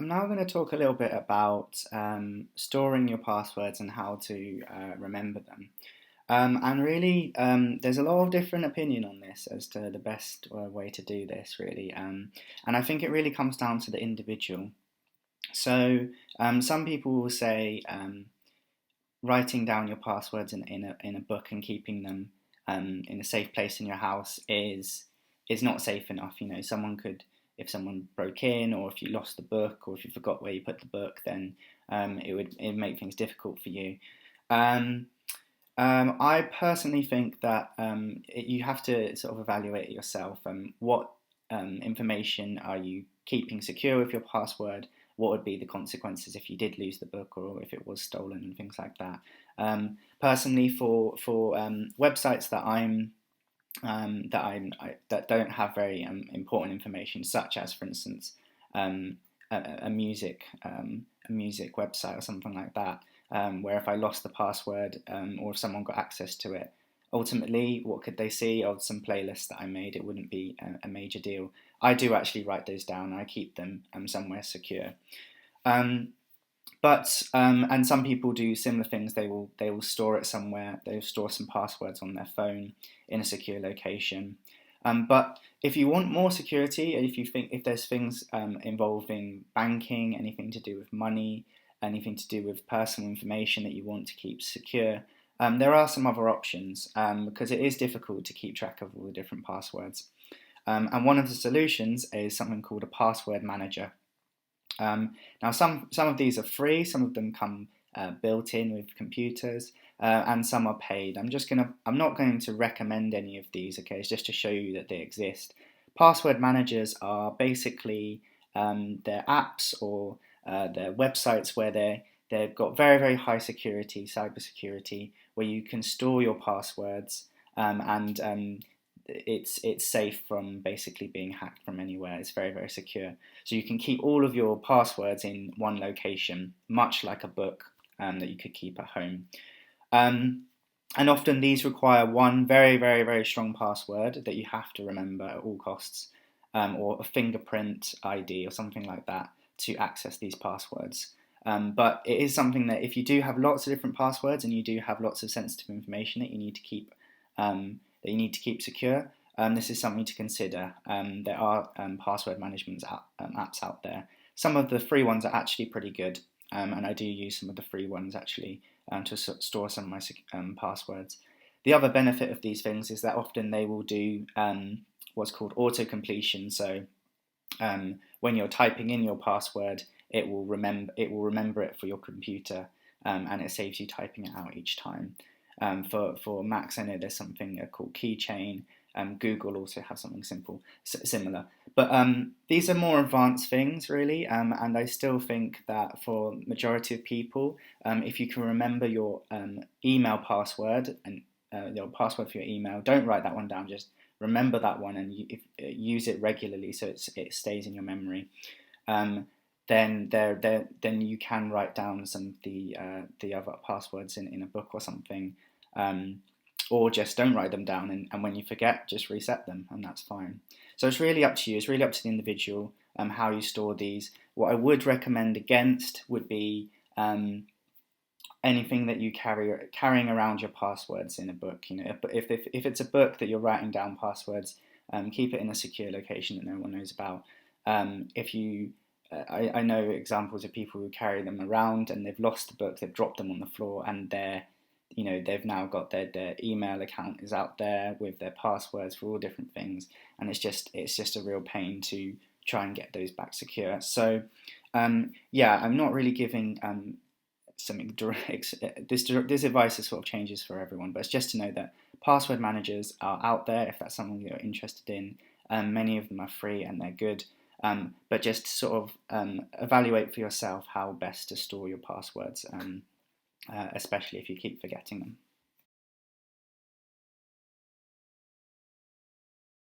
I'm now going to talk a little bit about storing your passwords and how to remember them. And really, there's a lot of different opinion on this as to the best way to do this, really. And I think it really comes down to the individual. So, some people will say writing down your passwords in a book and keeping them in a safe place in your house is not safe enough. Someone could, if someone broke in, or if you lost the book, or if you forgot where you put the book, then it would make things difficult for you. Um, I personally think that you have to sort of evaluate it yourself. What information are you keeping secure with your password? What would be the consequences if you did lose the book or if it was stolen and things like that? Personally, for websites that don't have very important information, such as, for instance, a music website or something like that, where if I lost the password or if someone got access to it, ultimately, what could they see? Of some playlists that I made, it wouldn't be a major deal. I do actually write those down. I keep them somewhere secure. Um, and some people do similar things. They will store it somewhere. They will store some passwords on their phone in a secure location. But if you want more security, if there's things involving banking, anything to do with money, anything to do with personal information that you want to keep secure, there are some other options because it is difficult to keep track of all the different passwords. And one of the solutions is something called a password manager. Now, some of these are free. Some of them come built in with computers, and some are paid. I'm not going to recommend any of these. Okay, it's just to show you that they exist. Password managers are basically they're apps or they're websites where they've got very, very high security, cybersecurity, where you can store your passwords and it's safe from basically being hacked from anywhere. It's very, very secure. So you can keep all of your passwords in one location, much like a book that you could keep at home. And often these require one very, very, very strong password that you have to remember at all costs, or a fingerprint ID or something like that to access these passwords. But it is something that if you do have lots of different passwords and you do have lots of sensitive information that you need to keep secure, this is something to consider. There are password management apps out there. Some of the free ones are actually pretty good, and I do use some of the free ones actually to store some of my passwords. The other benefit of these things is that often they will do what's called auto-completion. So when you're typing in your password, it will remember it for your computer, and it saves you typing it out each time. For Macs, I know there's something called Keychain. Google also has something similar. But these are more advanced things, really, and I still think that for majority of people, if you can remember your email password and your password for your email, don't write that one down, just remember that one and use it regularly so it stays in your memory. Then you can write down some of the other passwords in a book or something, or just don't write them down, and when you forget, just reset them, and that's fine. So it's really up to you. It's really up to the individual how you store these. What I would recommend against would be anything that you carrying around your passwords in a book. If it's a book that you're writing down passwords, keep it in a secure location that no one knows about. I know examples of people who carry them around and they've lost the book, they've dropped them on the floor, and they've now got their email account is out there with their passwords for all different things, and it's just a real pain to try and get those back secure. So I'm not really giving something direct. This advice is sort of changes for everyone, but it's just to know that password managers are out there if that's something you're interested in. Many of them are free and they're good. But just sort of evaluate for yourself how best to store your passwords, especially if you keep forgetting them.